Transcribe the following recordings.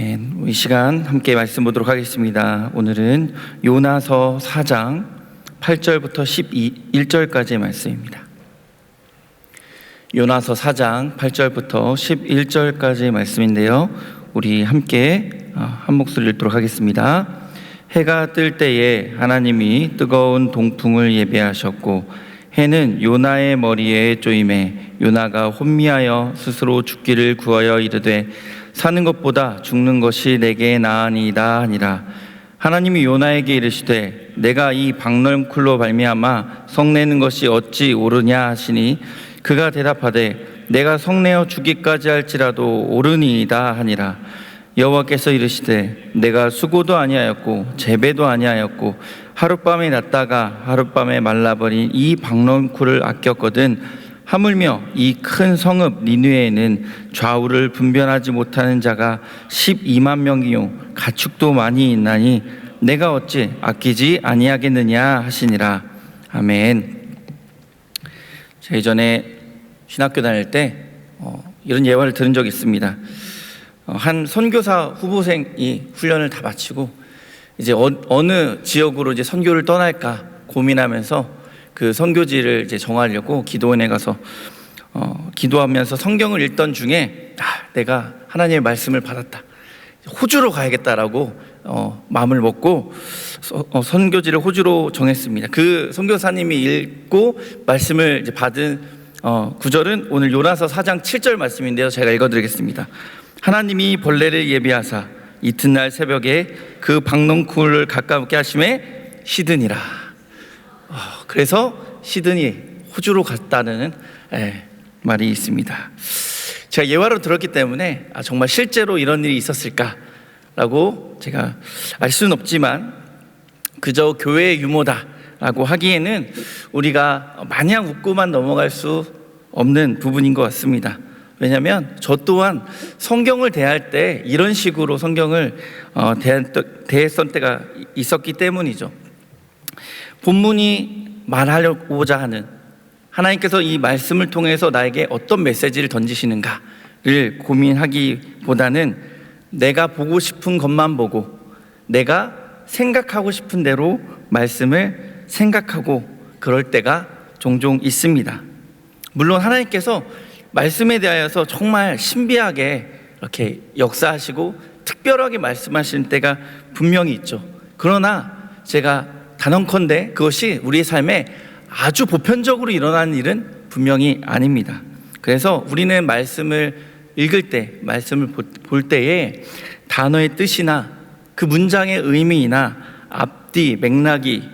이 시간 함께 말씀 보도록 하겠습니다. 오늘은 요나서 4장 8절부터 11절까지의 말씀입니다. 요나서 4장 8절부터 11절까지의 말씀인데요, 우리 함께 한 목소리 읽도록 하겠습니다. 해가 뜰 때에 하나님이 뜨거운 동풍을 예비하셨고 해는 요나의 머리에 쪼임에 요나가 혼미하여 스스로 죽기를 구하여 이르되 사는 것보다 죽는 것이 내게 나으니이다 하니라. 하나님이 요나에게 이르시되 내가 이 박넝쿨로 발미암아 성내는 것이 어찌 옳으냐 하시니 그가 대답하되 내가 성내어 죽기까지 할지라도 옳으니이다 하니라. 여호와께서 이르시되 내가 수고도 아니하였고 재배도 아니하였고 하룻밤에 났다가 하룻밤에 말라버린 이 박넝쿨을 아꼈거든 하물며 이 큰 성읍 니느웨에는 좌우를 분별하지 못하는 자가 12만 명이요 가축도 많이 있나니 내가 어찌 아끼지 아니하겠느냐 하시니라. 아멘. 제가 예전에 신학교 다닐 때 이런 예화를 들은 적이 있습니다. 한 선교사 후보생이 훈련을 다 마치고 이제 어느 지역으로 이제 선교를 떠날까 고민하면서 그 선교지를 이제 정하려고 기도원에 가서 기도하면서 성경을 읽던 중에 내가 하나님의 말씀을 받았다, 호주로 가야겠다라고 마음을 먹고 선교지를 호주로 정했습니다. 그 선교사님이 읽고 말씀을 이제 받은 구절은 오늘 요나서 4장 7절 말씀인데요, 제가 읽어드리겠습니다. 하나님이 벌레를 예비하사 이튿날 새벽에 그 박넝쿨을 가깝게 하심에 시드니라. 그래서 시드니, 호주로 갔다는 말이 있습니다. 제가 예화로 들었기 때문에 정말 실제로 이런 일이 있었을까라고 제가 알 수는 없지만 그저 교회의 유머다라고 하기에는 우리가 마냥 웃고만 넘어갈 수 없는 부분인 것 같습니다. 왜냐하면 저 또한 성경을 대할 때 이런 식으로 성경을 대했던 때가 있었기 때문이죠. 본문이 말하려고자 하는, 하나님께서 이 말씀을 통해서 나에게 어떤 메시지를 던지시는가를 고민하기보다는 내가 보고 싶은 것만 보고 내가 생각하고 싶은 대로 말씀을 생각하고 그럴 때가 종종 있습니다. 물론 하나님께서 말씀에 대하여서 정말 신비하게 이렇게 역사하시고 특별하게 말씀하시는 때가 분명히 있죠. 그러나 제가 단언컨대 그것이 우리의 삶에 아주 보편적으로 일어나는 일은 분명히 아닙니다. 그래서 우리는 말씀을 읽을 때, 말씀을 볼 때에 단어의 뜻이나 그 문장의 의미나 앞뒤, 맥락이,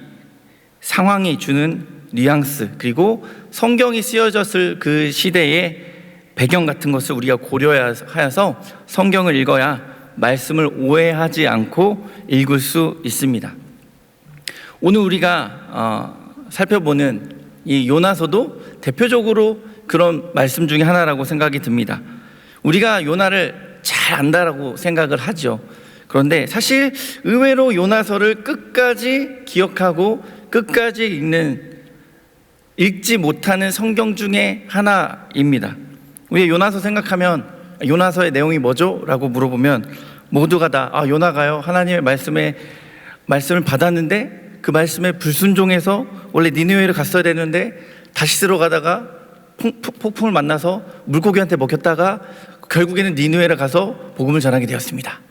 상황이 주는 뉘앙스, 그리고 성경이 쓰여졌을 그 시대의 배경 같은 것을 우리가 고려하여서 성경을 읽어야 말씀을 오해하지 않고 읽을 수 있습니다. 오늘 우리가 살펴보는 이 요나서도 대표적으로 그런 말씀 중에 하나라고 생각이 듭니다. 우리가 요나를 잘 안다라고 생각을 하죠. 그런데 사실 의외로 요나서를 끝까지 기억하고 끝까지 읽지 못하는 성경 중에 하나입니다. 우리 요나서 생각하면 요나서의 내용이 뭐죠? 라고 물어보면 모두가 다 요나가요 하나님의 말씀을 받았는데 그 말씀에 불순종해서 원래 니느웨를 갔어야 되는데 다시 들어가다가 폭풍을 만나서 물고기한테 먹혔다가 결국에는 니느웨를 가서 복음을 전하게 되었습니다.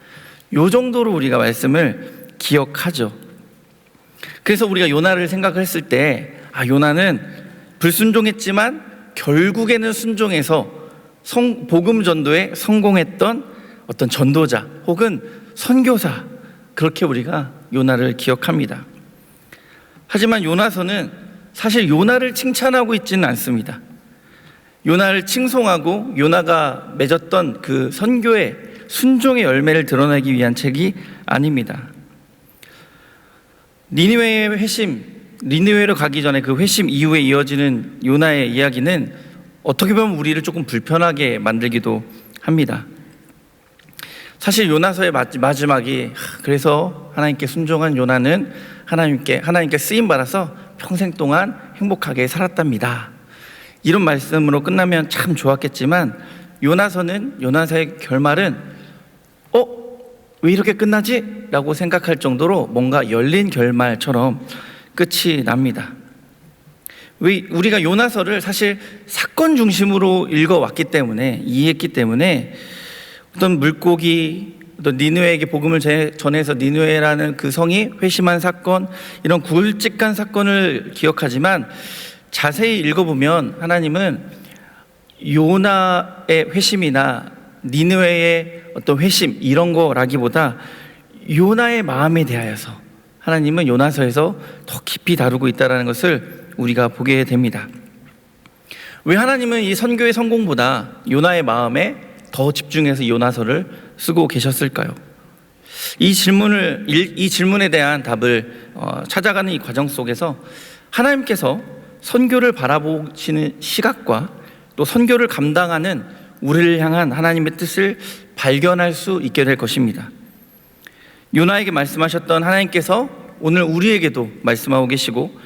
요 정도로 우리가 말씀을 기억하죠. 그래서 우리가 요나를 생각했을 때 요나는 불순종했지만 결국에는 순종해서 복음 전도에 성공했던 어떤 전도자 혹은 선교사, 그렇게 우리가 요나를 기억합니다. 하지만 요나서는 사실 요나를 칭찬하고 있지는 않습니다. 요나를 칭송하고 요나가 맺었던 그 선교의 순종의 열매를 드러내기 위한 책이 아닙니다. 니느웨의 회심, 니느웨로 가기 전에 그 회심 이후에 이어지는 요나의 이야기는 어떻게 보면 우리를 조금 불편하게 만들기도 합니다. 사실 요나서의 마지막이 그래서 하나님께 순종한 요나는 하나님께 쓰임받아서 평생 동안 행복하게 살았답니다. 이런 말씀으로 끝나면 참 좋았겠지만 요나서의 결말은 왜 이렇게 끝나지? 라고 생각할 정도로 뭔가 열린 결말처럼 끝이 납니다. 왜 우리가 요나서를 사실 사건 중심으로 읽어왔기 때문에, 이해했기 때문에 어떤 물고기, 또 니느웨에게 복음을 전해서 니느웨라는 그 성이 회심한 사건, 이런 굵직한 사건을 기억하지만 자세히 읽어보면 하나님은 요나의 회심이나 니느웨의 어떤 회심 이런 거라기보다 요나의 마음에 대하여서 하나님은 요나서에서 더 깊이 다루고 있다는 것을 우리가 보게 됩니다. 왜 하나님은 이 선교의 성공보다 요나의 마음에 더 집중해서 요나서를 쓰고 계셨을까요? 이 질문에 대한 답을 찾아가는 이 과정 속에서 하나님께서 선교를 바라보시는 시각과 또 선교를 감당하는 우리를 향한 하나님의 뜻을 발견할 수 있게 될 것입니다. 요나에게 말씀하셨던 하나님께서 오늘 우리에게도 말씀하고 계시고,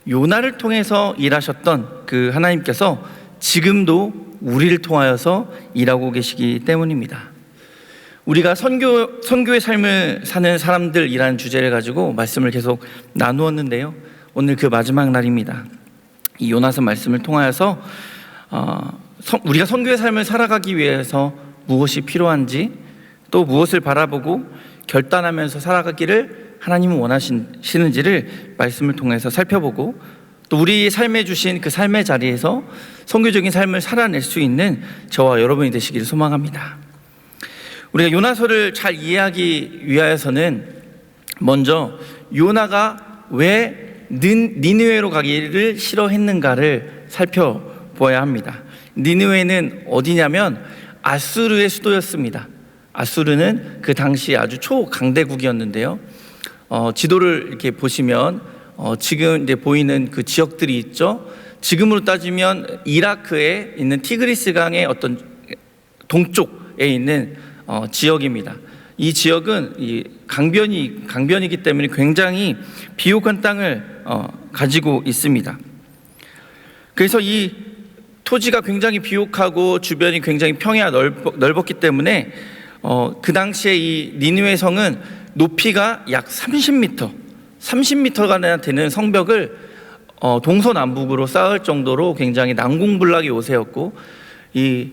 요나를 통해서 일하셨던 그 하나님께서 지금도 우리를 통하여서 일하고 계시기 때문입니다. 우리가 선교의 삶을 사는 사람들이라는 주제를 가지고 말씀을 계속 나누었는데요, 오늘 그 마지막 날입니다. 이 요나서 말씀을 통하여서 우리가 선교의 삶을 살아가기 위해서 무엇이 필요한지, 또 무엇을 바라보고 결단하면서 살아가기를 하나님은 원하시는지를 말씀을 통해서 살펴보고, 또 우리 삶에 주신 그 삶의 자리에서 선교적인 삶을 살아낼 수 있는 저와 여러분이 되시기를 소망합니다. 우리가 요나서를 잘 이해하기 위하여서는 먼저 요나가 왜 니느웨로 가기를 싫어했는가를 살펴보아야 합니다. 니느웨는 어디냐면 아수르의 수도였습니다. 아수르는 그 당시 아주 초강대국이었는데요. 지도를 이렇게 보시면 지금 이제 보이는 그 지역들이 있죠. 지금으로 따지면 이라크에 있는 티그리스 강의 어떤 동쪽에 있는 지역입니다. 이 지역은 이 강변이기 때문에 굉장히 비옥한 땅을 가지고 있습니다. 그래서 이 토지가 굉장히 비옥하고 주변이 굉장히 평야 넓었기 때문에 그 당시에 이 니느웨 성은 높이가 약 30m가 되는 성벽을 동서남북으로 쌓을 정도로 굉장히 난공불락의 요새였고, 이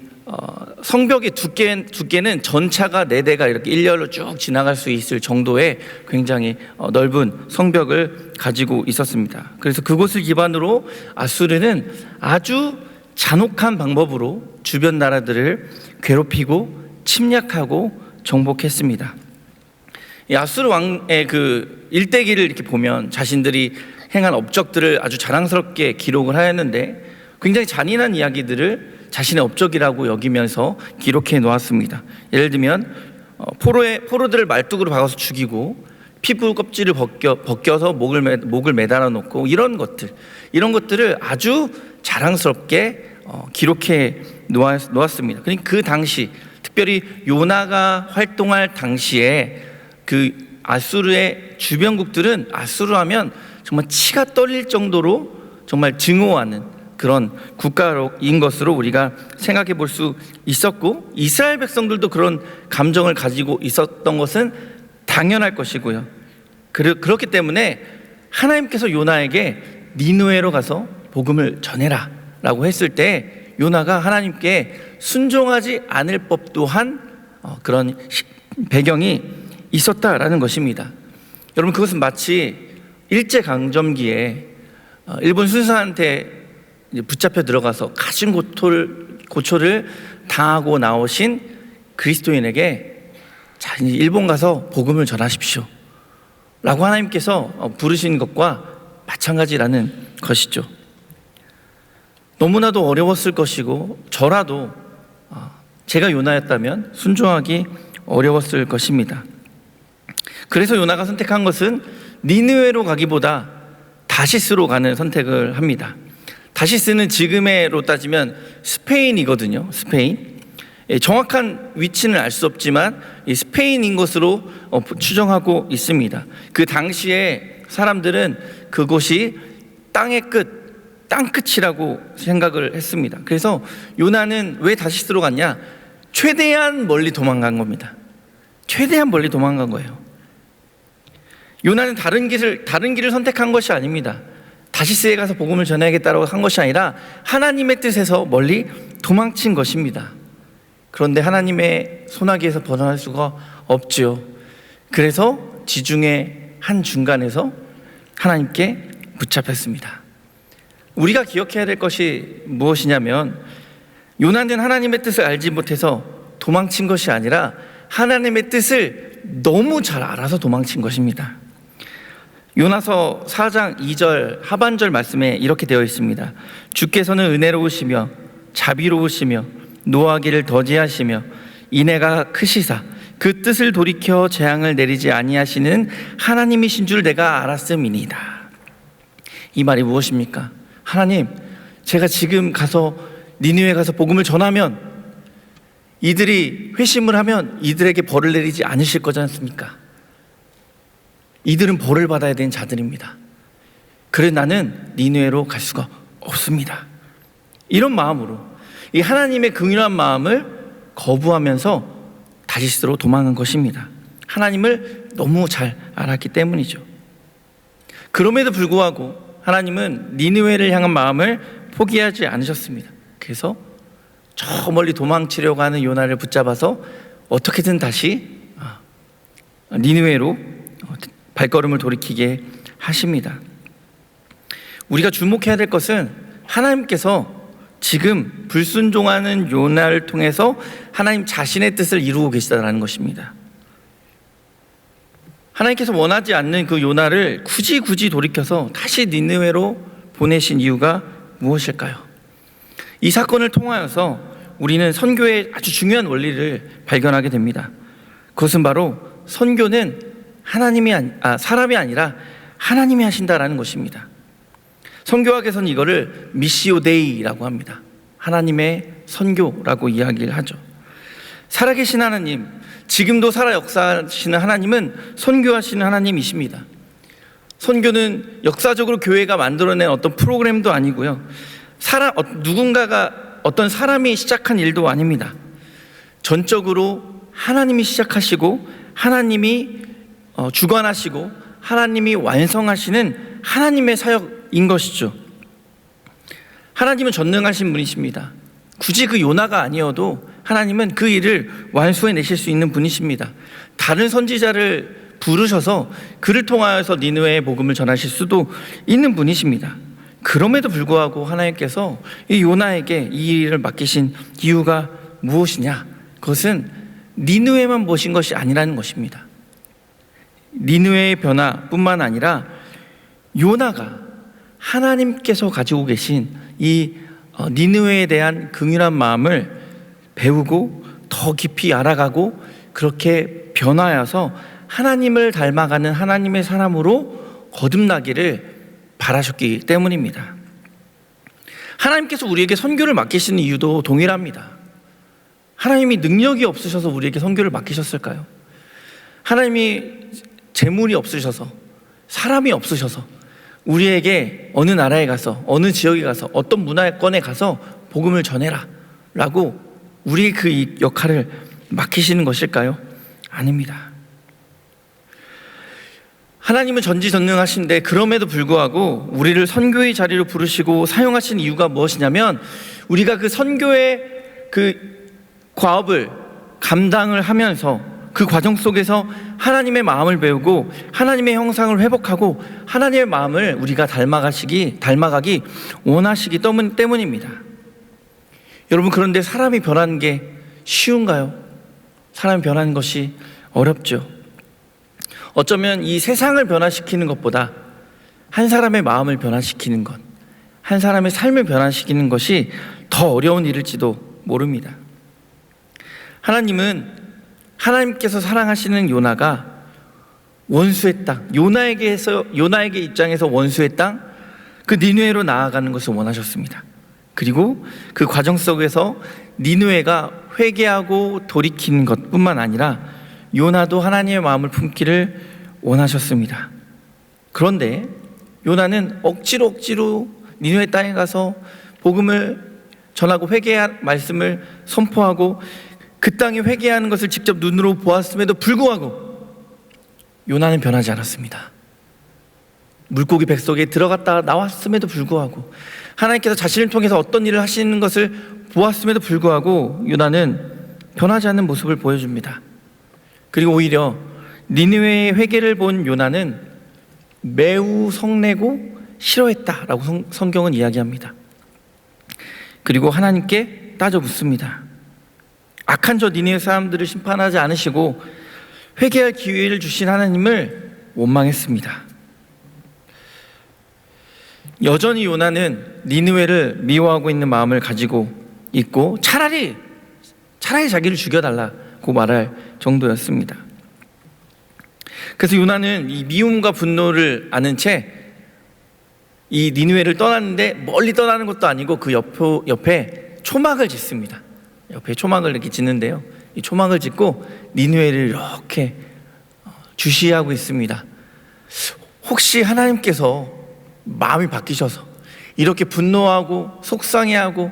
성벽의 두께는 전차가 4대가 이렇게 일렬로 쭉 지나갈 수 있을 정도의 굉장히 넓은 성벽을 가지고 있었습니다. 그래서 그곳을 기반으로 아수르는 아주 잔혹한 방법으로 주변 나라들을 괴롭히고 침략하고 정복했습니다. 이 아수르 왕의 그 일대기를 이렇게 보면 자신들이 행한 업적들을 아주 자랑스럽게 기록을 하였는데, 굉장히 잔인한 이야기들을 자신의 업적이라고 여기면서 기록해 놓았습니다. 예를 들면 포로들을 말뚝으로 박아서 죽이고 피부 껍질을 벗겨서 목을 매달아 놓고 이런 것들을 아주 자랑스럽게 기록해 놓았습니다. 그러니까 그 당시, 특별히 요나가 활동할 당시에 그 아수르의 주변국들은 아수르하면 정말 치가 떨릴 정도로 정말 증오하는 그런 국가인 것으로 우리가 생각해 볼 수 있었고, 이스라엘 백성들도 그런 감정을 가지고 있었던 것은 당연할 것이고요. 그렇기 때문에 하나님께서 요나에게 니느웨로 가서 복음을 전해라 라고 했을 때 요나가 하나님께 순종하지 않을 법도 한 그런 배경이 있었다라는 것입니다. 여러분, 그것은 마치 일제강점기에 일본 순사한테 붙잡혀 들어가서 가진 고초를 당하고 나오신 그리스도인에게 자, 이제 일본 가서 복음을 전하십시오 라고 하나님께서 부르신 것과 마찬가지라는 것이죠. 너무나도 어려웠을 것이고, 저라도 제가 요나였다면 순종하기 어려웠을 것입니다. 그래서 요나가 선택한 것은 니느웨로 가기보다 다시스로 가는 선택을 합니다. 다시스는 지금의로 따지면 스페인이거든요. 스페인. 정확한 위치는 알 수 없지만 스페인인 것으로 추정하고 있습니다. 그 당시에 사람들은 그곳이 땅끝이라고 생각을 했습니다. 그래서 요나는 왜 다시스로 갔냐? 최대한 멀리 도망간 겁니다. 최대한 멀리 도망간 거예요. 요나는 다른 길을 선택한 것이 아닙니다. 다시스에 가서 복음을 전해야겠다고 한 것이 아니라 하나님의 뜻에서 멀리 도망친 것입니다. 그런데 하나님의 소나기에서 벗어날 수가 없죠. 그래서 지중해 한 중간에서 하나님께 붙잡혔습니다. 우리가 기억해야 될 것이 무엇이냐면, 요나는 하나님의 뜻을 알지 못해서 도망친 것이 아니라 하나님의 뜻을 너무 잘 알아서 도망친 것입니다. 요나서 4장 2절 하반절 말씀에 이렇게 되어 있습니다. 주께서는 은혜로우시며 자비로우시며 노하기를 더디하시며 인애가 크시사 그 뜻을 돌이켜 재앙을 내리지 아니하시는 하나님이신 줄 내가 알았음이니이다. 이 말이 무엇입니까? 하나님, 제가 지금 가서 니느웨에 가서 복음을 전하면 이들이 회심을 하면 이들에게 벌을 내리지 않으실 거지 않습니까? 이들은 벌을 받아야 되는 자들입니다. 그래 나는 니느웨로 갈 수가 없습니다. 이런 마음으로, 이 하나님의 긍휼한 마음을 거부하면서 다시스로 도망한 것입니다. 하나님을 너무 잘 알았기 때문이죠. 그럼에도 불구하고 하나님은 니느웨를 향한 마음을 포기하지 않으셨습니다. 그래서 저 멀리 도망치려고 하는 요나를 붙잡아서 어떻게든 다시 니느웨로 발걸음을 돌이키게 하십니다. 우리가 주목해야 될 것은 하나님께서 지금 불순종하는 요나를 통해서 하나님 자신의 뜻을 이루고 계시다는 것입니다. 하나님께서 원하지 않는 그 요나를 굳이 돌이켜서 다시 니느웨로 보내신 이유가 무엇일까요? 이 사건을 통하여서 우리는 선교의 아주 중요한 원리를 발견하게 됩니다. 그것은 바로 선교는 사람이 아니라 하나님이 하신다라는 것입니다. 선교학에서는 이거를 미시오 데이라고 합니다. 하나님의 선교라고 이야기를 하죠. 살아계신 하나님, 지금도 살아 역사하시는 하나님은 선교하시는 하나님이십니다. 선교는 역사적으로 교회가 만들어낸 어떤 프로그램도 아니고요, 누군가가 어떤 사람이 시작한 일도 아닙니다. 전적으로 하나님이 시작하시고 하나님이 주관하시고 하나님이 완성하시는 하나님의 사역인 것이죠. 하나님은 전능하신 분이십니다. 굳이 그 요나가 아니어도 하나님은 그 일을 완수해내실 수 있는 분이십니다. 다른 선지자를 부르셔서 그를 통하여서 니느웨의 복음을 전하실 수도 있는 분이십니다. 그럼에도 불구하고 하나님께서 이 요나에게 이 일을 맡기신 이유가 무엇이냐? 그것은 니느웨만 보신 것이 아니라는 것입니다. 니느웨의 변화뿐만 아니라 요나가 하나님께서 가지고 계신 이 니느웨에 대한 긍휼한 마음을 배우고 더 깊이 알아가고 그렇게 변화하여서 하나님을 닮아가는 하나님의 사람으로 거듭나기를 바라셨기 때문입니다. 하나님께서 우리에게 선교를 맡기시는 이유도 동일합니다. 하나님이 능력이 없으셔서 우리에게 선교를 맡기셨을까요? 하나님이 재물이 없으셔서, 사람이 없으셔서 우리에게 어느 나라에 가서, 어느 지역에 가서, 어떤 문화권에 가서 복음을 전해라 라고 우리 그 역할을 맡기시는 것일까요? 아닙니다. 하나님은 전지전능하신데 그럼에도 불구하고 우리를 선교의 자리로 부르시고 사용하신 이유가 무엇이냐면, 우리가 그 선교의 그 과업을 감당을 하면서 그 과정 속에서 하나님의 마음을 배우고 하나님의 형상을 회복하고 하나님의 마음을 우리가 닮아가기 원하시기 때문입니다. 여러분, 그런데 사람이 변하는 게 쉬운가요? 사람이 변하는 것이 어렵죠. 어쩌면 이 세상을 변화시키는 것보다 한 사람의 마음을 변화시키는 것, 한 사람의 삶을 변화시키는 것이 더 어려운 일일지도 모릅니다. 하나님께서 사랑하시는 요나가 원수의 땅, 요나에게 입장에서 원수의 땅, 그 니느웨로 나아가는 것을 원하셨습니다. 그리고 그 과정 속에서 니느웨가 회개하고 돌이키는 것뿐만 아니라 요나도 하나님의 마음을 품기를 원하셨습니다. 그런데 요나는 억지로 니느웨 땅에 가서 복음을 전하고 회개의 말씀을 선포하고 그 땅이 회개하는 것을 직접 눈으로 보았음에도 불구하고 요나는 변하지 않았습니다. 물고기 뱃속에 들어갔다 나왔음에도 불구하고, 하나님께서 자신을 통해서 어떤 일을 하시는 것을 보았음에도 불구하고 요나는 변하지 않는 모습을 보여줍니다. 그리고 오히려 니느웨의 회개를 본 요나는 매우 성내고 싫어했다라고 성경은 이야기합니다. 그리고 하나님께 따져 묻습니다. 악한 저 니느웨 사람들을 심판하지 않으시고 회개할 기회를 주신 하나님을 원망했습니다. 여전히 요나는 니느웨를 미워하고 있는 마음을 가지고 있고 차라리 자기를 죽여달라고 말할 정도였습니다. 그래서 요나는 이 미움과 분노를 아는 채 이 니느웨를 떠났는데, 멀리 떠나는 것도 아니고 그 옆에 초막을 짓습니다. 옆에 초막을 이렇게 짓는데요, 이 초막을 짓고 니느웨를 이렇게 주시하고 있습니다. 혹시 하나님께서 마음이 바뀌셔서 이렇게 분노하고 속상해하고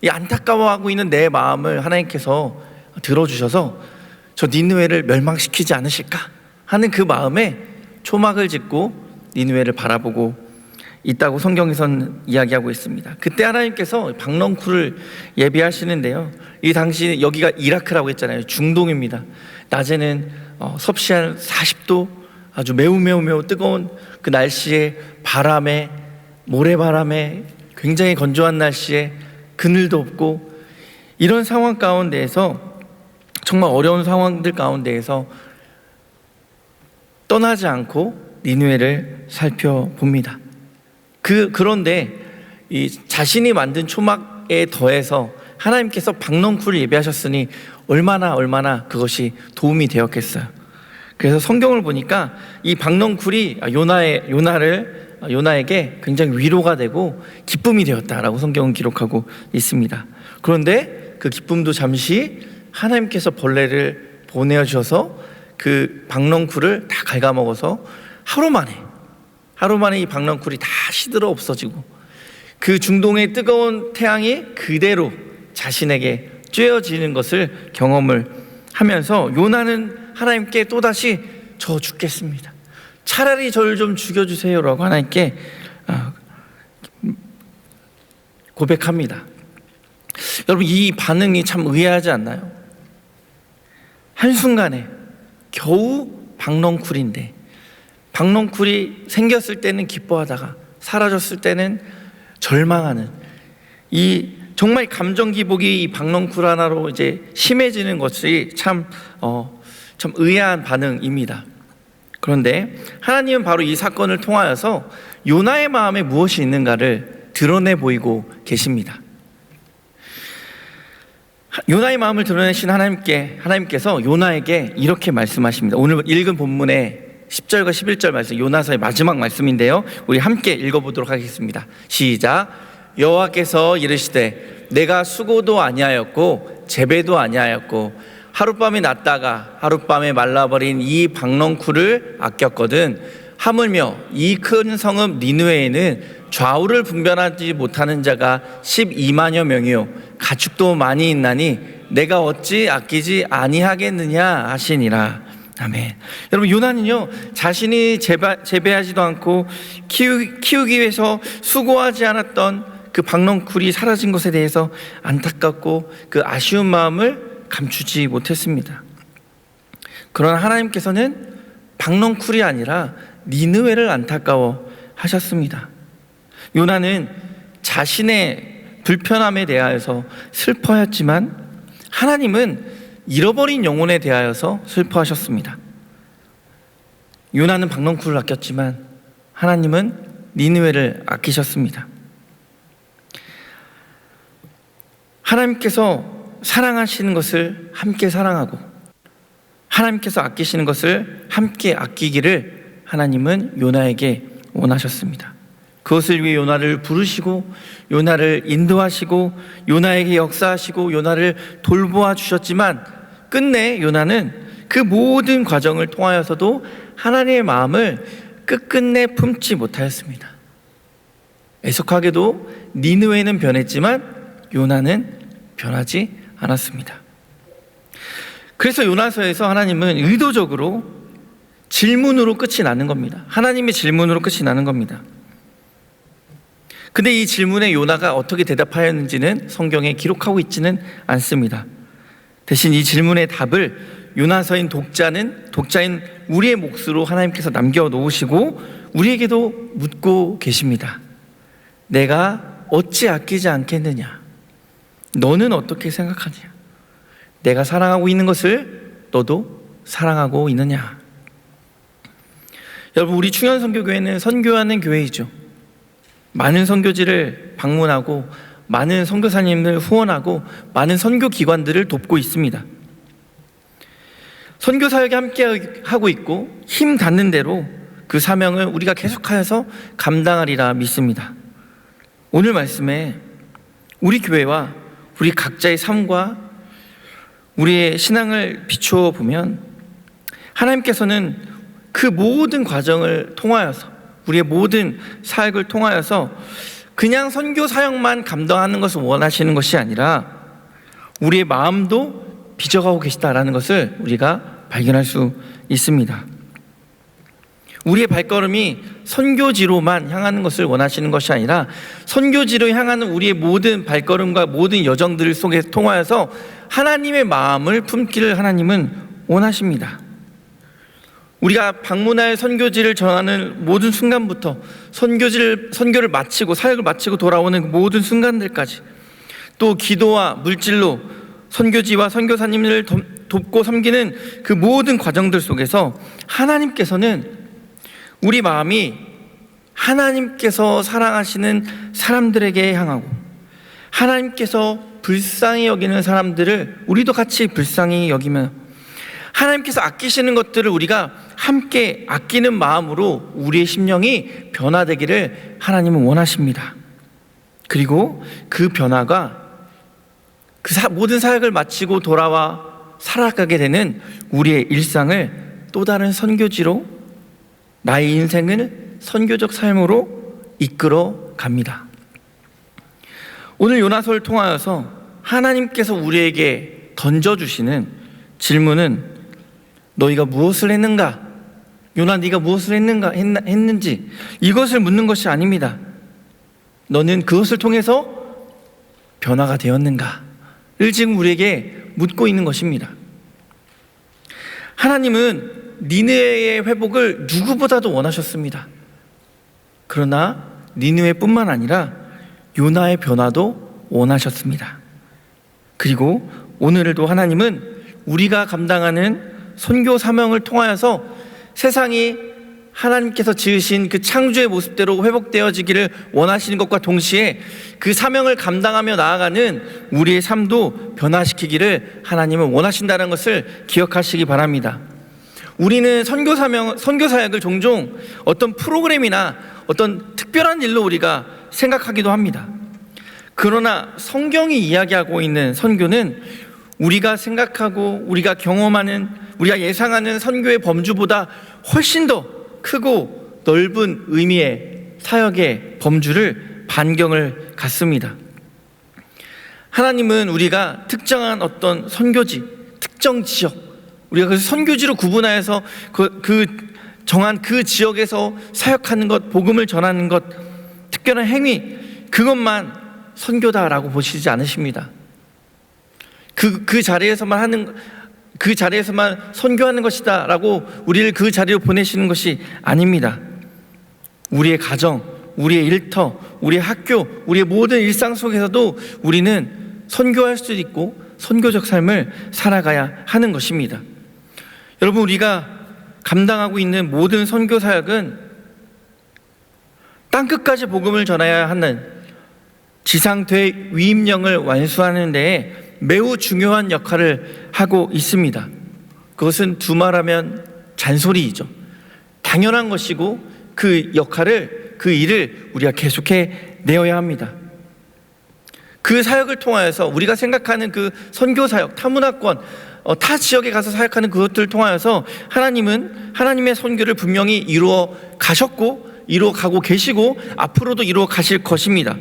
이 안타까워하고 있는 내 마음을 하나님께서 들어주셔서 저 니느웨를 멸망시키지 않으실까 하는 그 마음에 초막을 짓고 니느웨를 바라보고 있다고 성경에서는 이야기하고 있습니다. 그때 하나님께서 박넝쿨을 예비하시는데요, 이 당시 여기가 이라크라고 했잖아요. 중동입니다. 낮에는 섭씨 한 40도 아주 매우 뜨거운 그 날씨에, 바람에, 모래바람에, 굉장히 건조한 날씨에 그늘도 없고, 이런 상황 가운데에서, 정말 어려운 상황들 가운데에서 떠나지 않고 니느웨를 살펴봅니다. 그런데 이 자신이 만든 초막에 더해서 하나님께서 박넝쿨을 예비하셨으니 얼마나 그것이 도움이 되었겠어요. 그래서 성경을 보니까 이 박넝쿨이 요나에게 굉장히 위로가 되고 기쁨이 되었다라고 성경은 기록하고 있습니다. 그런데 그 기쁨도 잠시 하나님께서 벌레를 보내주셔서 그 박넝쿨을 다 갉아먹어서 하루 만에 이 박넝쿨이 다 시들어 없어지고, 그 중동의 뜨거운 태양이 그대로 자신에게 쬐어지는 것을 경험을 하면서 요나는 하나님께 또다시 저 죽겠습니다, 차라리 저를 좀 죽여주세요라고 하나님께 고백합니다. 여러분, 이 반응이 참 의아하지 않나요? 한순간에 겨우 박넝쿨인데, 박넝쿨이 생겼을 때는 기뻐하다가 사라졌을 때는 절망하는, 이 정말 감정 기복이 이 박넝쿨 하나로 이제 심해지는 것이 참 의아한 반응입니다. 그런데 하나님은 바로 이 사건을 통하여서 요나의 마음에 무엇이 있는가를 드러내 보이고 계십니다. 요나의 마음을 드러내신 하나님께서 요나에게 이렇게 말씀하십니다. 오늘 읽은 본문의 10절과 11절 말씀, 요나서의 마지막 말씀인데요, 우리 함께 읽어보도록 하겠습니다. 시작. 여호와께서 이르시되 내가 수고도 아니하였고 재배도 아니하였고 하룻밤에 났다가 하룻밤에 말라버린 이 박넝쿨을 아꼈거든 하물며 이 큰 성읍 니느웨에는 좌우를 분별하지 못하는 자가 12만여 명이요 가축도 많이 있나니 내가 어찌 아끼지 아니하겠느냐 하시니라. 아멘. 여러분, 요나는요 자신이 재배하지도 않고 키우기 위해서 수고하지 않았던 그 박넝쿨이 사라진 것에 대해서 안타깝고 그 아쉬운 마음을 감추지 못했습니다. 그러나 하나님께서는 박넝쿨이 아니라 니느웨를 안타까워 하셨습니다. 요나는 자신의 불편함에 대하여서 슬퍼했지만 하나님은 잃어버린 영혼에 대하여서 슬퍼하셨습니다. 요나는 박넝쿨을 아꼈지만 하나님은 니느웨를 아끼셨습니다. 하나님께서 사랑하시는 것을 함께 사랑하고 하나님께서 아끼시는 것을 함께 아끼기를 하나님은 요나에게 원하셨습니다. 그것을 위해 요나를 부르시고 요나를 인도하시고 요나에게 역사하시고 요나를 돌보아 주셨지만 끝내 요나는 그 모든 과정을 통하여서도 하나님의 마음을 끝끝내 품지 못하였습니다. 애석하게도 니느웨는 변했지만 요나는 변하지 않았습니다. 그래서 요나서에서 하나님은 의도적으로 질문으로 끝이 나는 겁니다. 하나님의 질문으로 끝이 나는 겁니다. 근데 이 질문에 요나가 어떻게 대답하였는지는 성경에 기록하고 있지는 않습니다. 대신 이 질문의 답을 요나서인 독자인 우리의 몫으로 하나님께서 남겨놓으시고 우리에게도 묻고 계십니다. 내가 어찌 아끼지 않겠느냐? 너는 어떻게 생각하냐? 내가 사랑하고 있는 것을 너도 사랑하고 있느냐? 여러분, 우리 충현선교교회는 선교하는 교회이죠. 많은 선교지를 방문하고 많은 선교사님을 후원하고 많은 선교기관들을 돕고 있습니다. 선교사역에 함께 하고 있고 힘 닿는 대로 그 사명을 우리가 계속하여서 감당하리라 믿습니다. 오늘 말씀에 우리 교회와 우리 각자의 삶과 우리의 신앙을 비추어 보면 하나님께서는 그 모든 과정을 통하여서 우리의 모든 사역을 통하여서 그냥 선교 사역만 감당하는 것을 원하시는 것이 아니라 우리의 마음도 빚어가고 계시다라는 것을 우리가 발견할 수 있습니다. 우리의 발걸음이 선교지로만 향하는 것을 원하시는 것이 아니라 선교지로 향하는 우리의 모든 발걸음과 모든 여정들 속에 통하여서 하나님의 마음을 품기를 하나님은 원하십니다. 우리가 방문할 선교지를 전하는 모든 순간부터 선교를 마치고 사역을 마치고 돌아오는 모든 순간들까지, 또 기도와 물질로 선교지와 선교사님을 돕고 섬기는 그 모든 과정들 속에서 하나님께서는 우리 마음이 하나님께서 사랑하시는 사람들에게 향하고 하나님께서 불쌍히 여기는 사람들을 우리도 같이 불쌍히 여기면 하나님께서 아끼시는 것들을 우리가 함께 아끼는 마음으로 우리의 심령이 변화되기를 하나님은 원하십니다. 그리고 그 변화가 모든 사역을 마치고 돌아와 살아가게 되는 우리의 일상을 또 다른 선교지로, 나의 인생을 선교적 삶으로 이끌어 갑니다. 오늘 요나서를 통하여서 하나님께서 우리에게 던져주시는 질문은 너희가 무엇을 했는가? 요나, 네가 무엇을 했는지 이것을 묻는 것이 아닙니다. 너는 그것을 통해서 변화가 되었는가를 지금 우리에게 묻고 있는 것입니다. 하나님은 니느웨의 회복을 누구보다도 원하셨습니다. 그러나 니느웨뿐만 아니라 요나의 변화도 원하셨습니다. 그리고 오늘도 하나님은 우리가 감당하는 선교 사명을 통하여서 세상이 하나님께서 지으신 그 창조의 모습대로 회복되어지기를 원하시는 것과 동시에 그 사명을 감당하며 나아가는 우리의 삶도 변화시키기를 하나님은 원하신다는 것을 기억하시기 바랍니다. 우리는 선교 사역을 종종 어떤 프로그램이나 어떤 특별한 일로 우리가 생각하기도 합니다. 그러나 성경이 이야기하고 있는 선교는 우리가 생각하고 우리가 경험하는, 우리가 예상하는 선교의 범주보다 훨씬 더 크고 넓은 의미의 사역의 범주를 반경을 갖습니다. 하나님은 우리가 특정한 어떤 선교지, 특정 지역, 우리가 그래서 선교지로 구분하여서 정한 그 지역에서 사역하는 것, 복음을 전하는 것, 특별한 행위, 그것만 선교다라고 보시지 않으십니다. 그 자리에서만 선교하는 것이다라고 우리를 그 자리로 보내시는 것이 아닙니다. 우리의 가정, 우리의 일터, 우리의 학교, 우리의 모든 일상 속에서도 우리는 선교할 수 있고 선교적 삶을 살아가야 하는 것입니다. 여러분, 우리가 감당하고 있는 모든 선교 사역은 땅끝까지 복음을 전해야 하는 지상 대위임령을 완수하는 데에 매우 중요한 역할을 하고 있습니다. 그것은 두말하면 잔소리이죠. 당연한 것이고 그 역할을, 그 일을 우리가 계속해 내어야 합니다. 그 사역을 통하여서 우리가 생각하는 그 선교 사역, 타문화권, 타 지역에 가서 사역하는 그것들을 통하여서 하나님은 하나님의 선교를 분명히 이루어 가셨고 이루어 가고 계시고 앞으로도 이루어 가실 것입니다.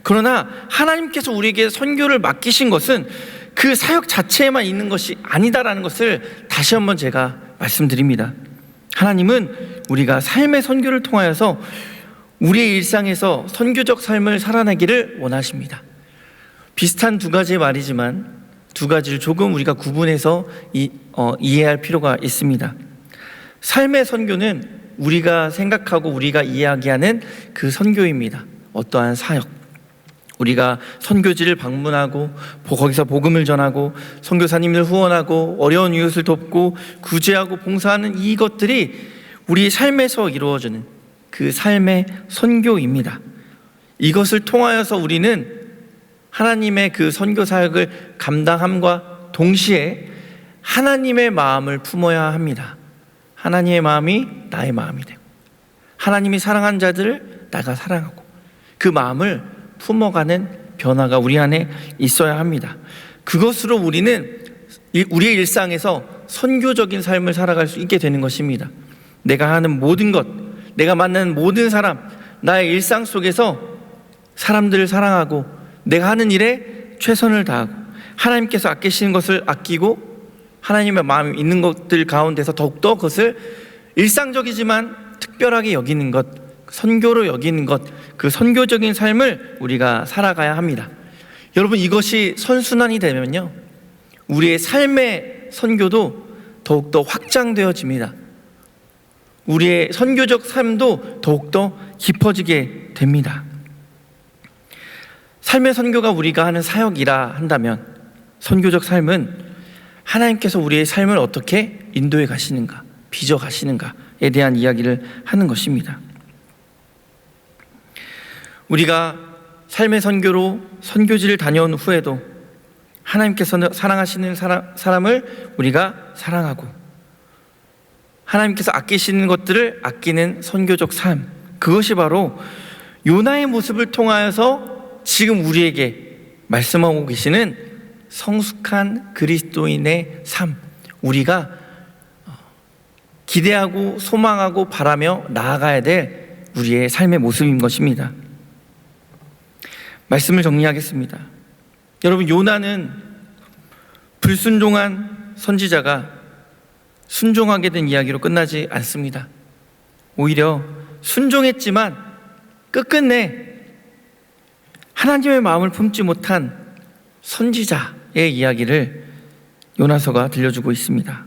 그러나 하나님께서 우리에게 선교를 맡기신 것은 그 사역 자체에만 있는 것이 아니다라는 것을 다시 한번 제가 말씀드립니다. 하나님은 우리가 삶의 선교를 통하여서 우리의 일상에서 선교적 삶을 살아내기를 원하십니다. 비슷한 두 가지의 말이지만 두 가지를 조금 우리가 구분해서 이해할 필요가 있습니다. 삶의 선교는 우리가 생각하고 우리가 이야기하는 그 선교입니다. 어떠한 사역, 우리가 선교지를 방문하고 거기서 복음을 전하고 선교사님들 후원하고 어려운 이웃을 돕고 구제하고 봉사하는 이것들이 우리 삶에서 이루어지는 그 삶의 선교입니다. 이것을 통하여서 우리는 하나님의 그 선교 사역을 감당함과 동시에 하나님의 마음을 품어야 합니다. 하나님의 마음이 나의 마음이 되고 하나님이 사랑한 자들을 내가 사랑하고 그 마음을 품어가는 변화가 우리 안에 있어야 합니다. 그것으로 우리는 우리의 일상에서 선교적인 삶을 살아갈 수 있게 되는 것입니다. 내가 하는 모든 것, 내가 만나는 모든 사람, 나의 일상 속에서 사람들을 사랑하고 내가 하는 일에 최선을 다하고 하나님께서 아끼시는 것을 아끼고 하나님의 마음이 있는 것들 가운데서 더욱더 그것을 일상적이지만 특별하게 여기는 것, 선교로 여기는 것, 그 선교적인 삶을 우리가 살아가야 합니다. 여러분, 이것이 선순환이 되면요, 우리의 삶의 선교도 더욱더 확장되어집니다. 우리의 선교적 삶도 더욱더 깊어지게 됩니다. 삶의 선교가 우리가 하는 사역이라 한다면 선교적 삶은 하나님께서 우리의 삶을 어떻게 인도해 가시는가, 빚어 가시는가에 대한 이야기를 하는 것입니다. 우리가 삶의 선교로 선교지를 다녀온 후에도 하나님께서 사랑하시는 사람을 우리가 사랑하고 하나님께서 아끼시는 것들을 아끼는 선교적 삶, 그것이 바로 요나의 모습을 통하여서 지금 우리에게 말씀하고 계시는 성숙한 그리스도인의 삶, 우리가 기대하고 소망하고 바라며 나아가야 될 우리의 삶의 모습인 것입니다. 말씀을 정리하겠습니다. 여러분, 요나는 불순종한 선지자가 순종하게 된 이야기로 끝나지 않습니다. 오히려 순종했지만 끝끝내 하나님의 마음을 품지 못한 선지자의 이야기를 요나서가 들려주고 있습니다.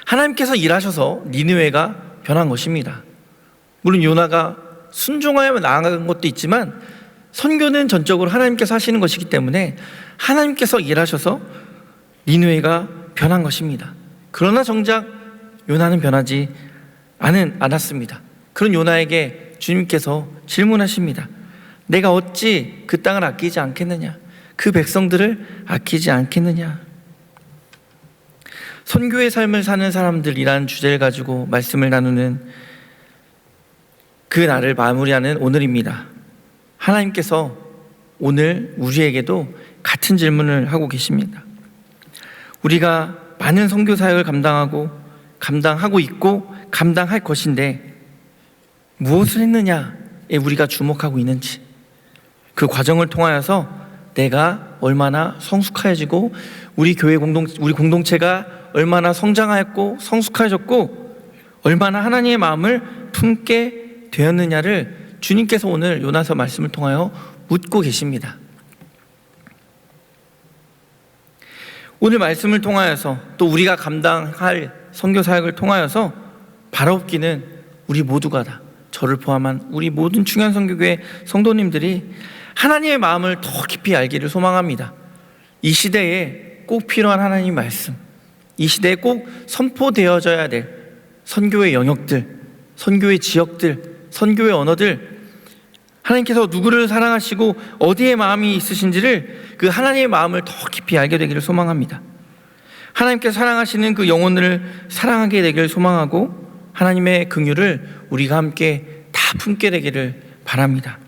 하나님께서 일하셔서 니느웨가 변한 것입니다. 물론 요나가 순종하여 나아간 것도 있지만 선교는 전적으로 하나님께서 하시는 것이기 때문에 하나님께서 일하셔서 니느웨가 변한 것입니다. 그러나 정작 요나는 변하지 않았습니다. 그런 요나에게 주님께서 질문하십니다. 내가 어찌 그 땅을 아끼지 않겠느냐? 그 백성들을 아끼지 않겠느냐? 선교의 삶을 사는 사람들이라는 주제를 가지고 말씀을 나누는 그 날을 마무리하는 오늘입니다. 하나님께서 오늘 우리에게도 같은 질문을 하고 계십니다. 우리가 많은 선교 사역을 감당하고 있고 감당할 것인데 무엇을 했느냐에 우리가 주목하고 있는지, 그 과정을 통하여서 내가 얼마나 성숙해지고 우리 교회 우리 공동체가 얼마나 성장하였고 성숙해졌고 얼마나 하나님의 마음을 품게 되었느냐를 주님께서 오늘 요나서 말씀을 통하여 묻고 계십니다. 오늘 말씀을 통하여서 또 우리가 감당할 선교 사역을 통하여서 바라옵기는 우리 모두가 다, 저를 포함한 우리 모든 중요한 선교교회 성도님들이 하나님의 마음을 더 깊이 알기를 소망합니다. 이 시대에 꼭 필요한 하나님의 말씀, 이 시대에 꼭 선포되어져야 될 선교의 영역들, 선교의 지역들, 선교의 언어들, 하나님께서 누구를 사랑하시고 어디에 마음이 있으신지를 그 하나님의 마음을 더 깊이 알게 되기를 소망합니다. 하나님께서 사랑하시는 그 영혼을 사랑하게 되기를 소망하고 하나님의 긍휼을 우리가 함께 다 품게 되기를 바랍니다.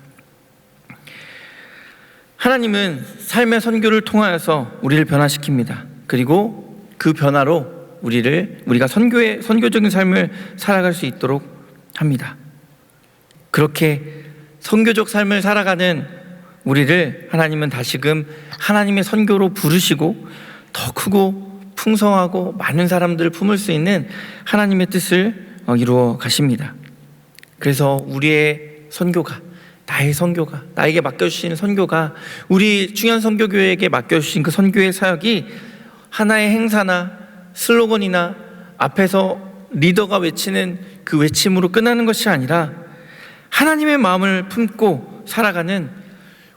하나님은 삶의 선교를 통하여서 우리를 변화시킵니다. 그리고 그 변화로 우리가 선교적인 삶을 살아갈 수 있도록 합니다. 그렇게 선교적 삶을 살아가는 우리를 하나님은 다시금 하나님의 선교로 부르시고 더 크고 풍성하고 많은 사람들을 품을 수 있는 하나님의 뜻을 이루어 가십니다. 그래서 우리의 선교가, 나의 선교가, 나에게 맡겨주신 선교가, 우리 충현선교교회에게 맡겨주신 그 선교의 사역이 하나의 행사나 슬로건이나 앞에서 리더가 외치는 그 외침으로 끝나는 것이 아니라 하나님의 마음을 품고 살아가는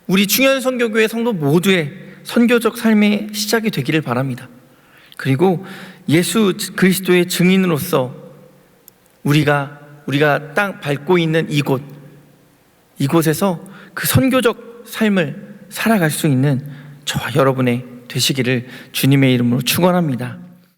우리 충현선교교회 성도 모두의 선교적 삶의 시작이 되기를 바랍니다. 그리고 예수 그리스도의 증인으로서 우리가 땅 밟고 있는 이곳에서 그 선교적 삶을 살아갈 수 있는 저와 여러분의 되시기를 주님의 이름으로 축원합니다.